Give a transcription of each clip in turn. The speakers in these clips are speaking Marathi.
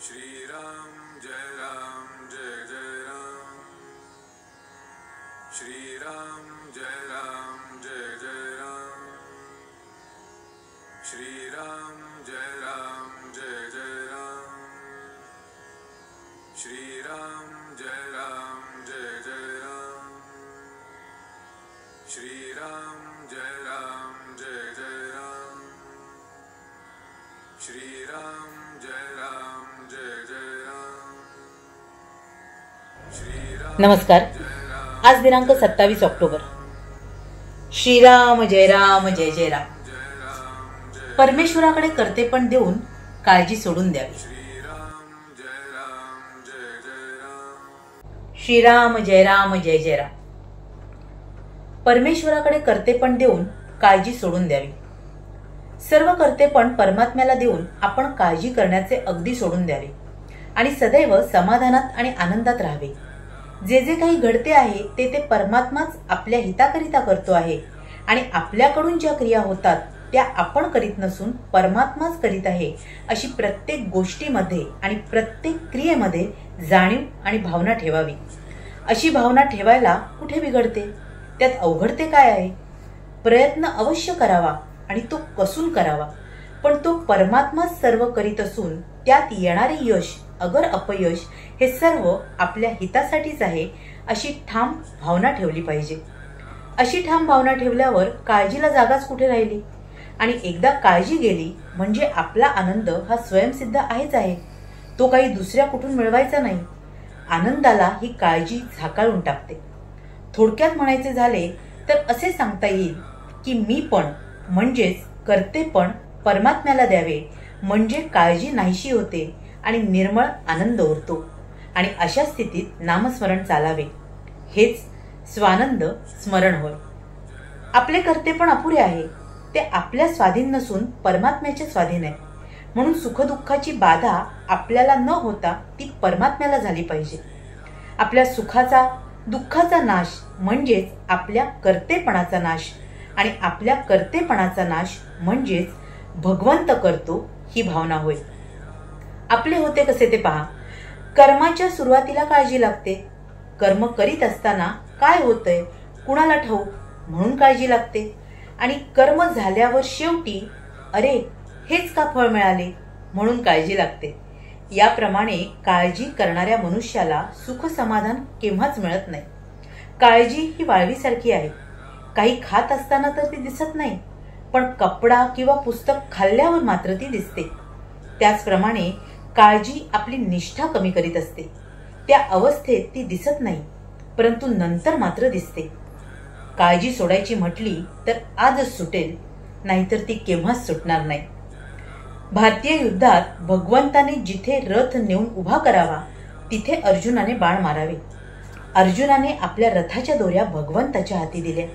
श्री राम जय जय राम। श्री राम जय जय राम। श्री राम जय जय राम। श्री राम जय जय राम। श्री राम जय जय राम। श्री राम जय जय राम। नमस्कार। आज दिनांक 27 ऑक्टोबर। श्रीराम जय जय राम। परमेश्वराकडे कर्तेपण देऊन काळजी सोडून द्यावी। श्रीराम जय जय राम। परमेश्वराकडे कर्तेपण देऊन काळजी सोडून द्यावी। सर्व कर्तेपण परमात्म्याला देऊन आपण काळजी करण्याचे अगदी सोडून द्यावे आणि सदैव समाधानात आणि आनंदात राहावे। जे जे काही घडते आहे ते परमात्माच आपल्या हिताकरिता करतो आहे आणि आपल्याकडून ज्या क्रिया होतात त्या आपण करीत नसून परमात्माच करीत आहे अशी प्रत्येक गोष्टीमध्ये आणि प्रत्येक क्रियेमध्ये जाणीव आणि भावना ठेवावी। अशी भावना ठेवायला कुठे बिघडते? त्यात अवघडते काय आहे? प्रयत्न अवश्य करावा आणि तो कसून करावा, पण तो परमात्माच सर्व करीत असून त्यात येणारे यश अगर अपयश हे सर्व आपल्या हितासाठीच आहे अशी ठाम भावना ठेवली पाहिजे। अशी ठाम भावना ठेवल्यावर काळजीला जागाच कुठे राहिली आणि एकदा काळजी गेली म्हणजे आपला आनंद हा स्वयंसिद्ध आहेच आहे, तो काही दुसऱ्या कुठून मिळवायचा नाही। आनंदाला ही काळजी झाकाळून टाकते। थोडक्यात म्हणायचे झाले तर असे सांगता येईल की मी पण म्हणजेच कर्तेपण परमात्म्याला द्यावे म्हणजे काळजी नाहीशी होते आणि निर्मळ आनंद उरतो आणि अशा स्थितीत नामस्मरण चालावे, हेच स्वानंद स्मरण होय। आपले कर्तेपण अपुरे आहे, ते आपल्या स्वाधीन नसून परमात्म्याच्या स्वाधीन आहे, म्हणून सुखदुःखाची बाधा आपल्याला न होता ती परमात्म्याला झाली पाहिजे। आपल्या सुखाचा दुःखाचा नाश म्हणजेच आपल्या कर्तेपणाचा नाश आणि आपल्या कर्तेपणाचा नाश म्हणजेच भगवंत करतो ही भावना होय। आपले होते कसे ते पहा। कर्माच्या सुरुवातीला काळजी लागते। कर्म करीत असताना काय होतंय कुणाला ठाऊक म्हणून काळजी लागते आणि कर्म झाल्यावर शेवटी अरे हेच का फळ मिळाले म्हणून काळजी लागते। याप्रमाणे काळजी करणाऱ्या मनुष्याला सुख समाधान केव्हाच मिळत नाही। काळजी ही वाळवीसारखी आहे, काही खात असताना तर ती दिसत नाही, पण कपडा किंवा पुस्तक खाल्ल्यावर मात्र ती दिसते। त्याचप्रमाणे काळजी आपली निष्ठा कमी करीत असते। त्या अवस्थेत ती दिसत नाही, परंतु नंतर मात्र दिसते। काळजी सोडायची म्हटली तर आजच सुटेल, नाहीतर ती केव्हाच सुटणार नाही। भारतीय युद्धात भगवंताने जिथे रथ नेऊन उभा करावा तिथे अर्जुनाने बाण मारावे। अर्जुनाने आपल्या रथाच्या दोऱ्या भगवंताच्या हाती दिल्या,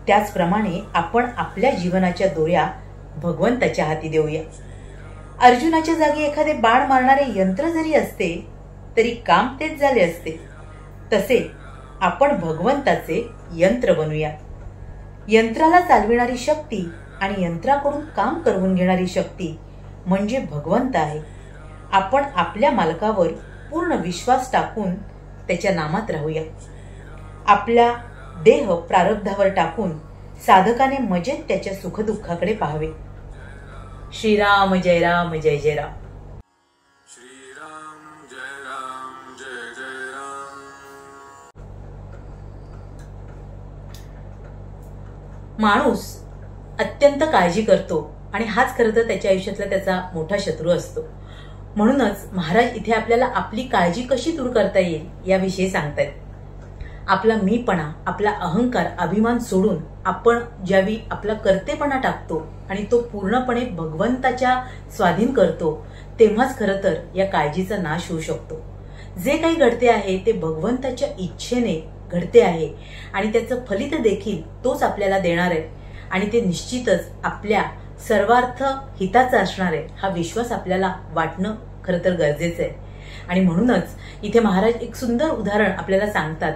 त्याचप्रमाणे आपण आपल्या जीवनाच्या दोऱ्या भगवंताच्या हाती देऊया। अर्जुनाच्या जागी एखादे बाण मारणारे यंत्र जरी असते तरी काम तेच झाले असते, तसे आपण भगवंताचे यंत्र बनूया। यंत्राला चालविणारी शक्ती आणि यंत्राकडून काम करवून घेणारी शक्ती म्हणजे भगवंत आहे। आपण आपल्या मालकावर पूर्ण विश्वास टाकून त्याच्या नामात राहूया। आपला देह प्रारब्धावर टाकून साधकाने मजेत त्याच्या सुखदुःखाकडे पाहावे। श्रीराम जय जय राम। श्रीराम जय जय राम। माणूस अत्यंत काळजी करतो आणि हाच खरं तर त्याच्या आयुष्यातला त्याचा मोठा शत्रू असतो। म्हणूनच महाराज इथे आपल्याला आपली काळजी कशी दूर करता येईल याविषयी सांगतायत। आपला मीपणा, आपला अहंकार, अभिमान सोडून आपण ज्यावेळी आपला कर्तेपणा टाकतो आणि तो पूर्णपणे भगवंताच्या स्वाधीन करतो तेव्हाच खरं तर या काळजीचा नाश होऊ शकतो। जे काही घडते आहे ते भगवंताच्या इच्छेने घडते आहे आणि त्याचं फलित देखील तोच आपल्याला देणार आहे आणि ते निश्चितच आपल्या सर्वार्थ हिताचं असणार आहे हा विश्वास आपल्याला वाटणं खरं तर गरजेचं आहे। आणि म्हणूनच इथे महाराज एक सुंदर उदाहरण आपल्याला सांगतात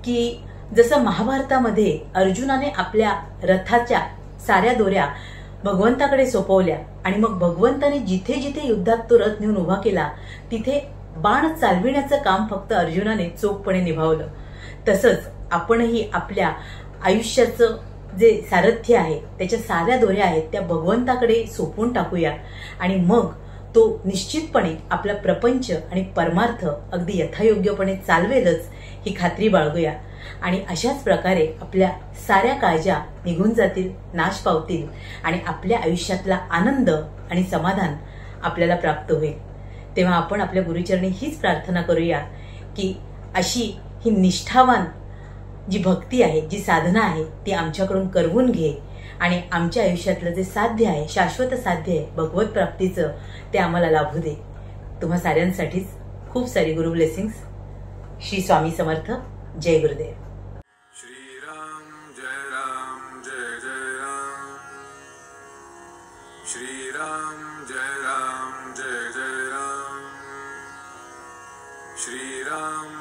की जसं महाभारतामध्ये अर्जुनाने आपल्या रथाच्या साऱ्या दोऱ्या भगवंताकडे सोपवल्या आणि मग भगवंताने जिथे जिथे युद्धात तो रथ नेऊन उभा केला तिथे बाण चालविण्याचं काम फक्त अर्जुनाने चोखपणे निभावलं. तसंच आपणही आपल्या आयुष्याचं जे सारथ्य आहे, त्याच्या साऱ्या दोऱ्या आहेत त्या भगवंताकडे सोपवून टाकूया आणि मग तो निश्चितपणे आपला प्रपंच आणि परमार्थ अगदी यथायोग्यपणे चालवेलच ही खात्री बाळगूया. आणि अशाच प्रकारे आपल्या साऱ्या काळजा निघून जातील, नाश पावतील आणि आपल्या आयुष्यातला आनंद आणि समाधान आपल्याला प्राप्त होईल. तेव्हा आपण आपल्या गुरुचरणी हीच प्रार्थना करूया की अशी ही निष्ठावान जी भक्ती आहे, जी साधना आहे ती आमच्याकडून करवून घे आणि आमच्या आयुष्यातलं जे साध्य आहे, शाश्वत साध्य आहे भगवत प्राप्तीचं, ते आम्हाला लाभू दे. तुम्हा साऱ्यांसाठीच खूप सारी गुरु ब्लेसिंग्स. श्री स्वामी समर्थ. जय गुरुदेव. श्री राम जय जय राम. श्री राम जय जय राम. श्री राम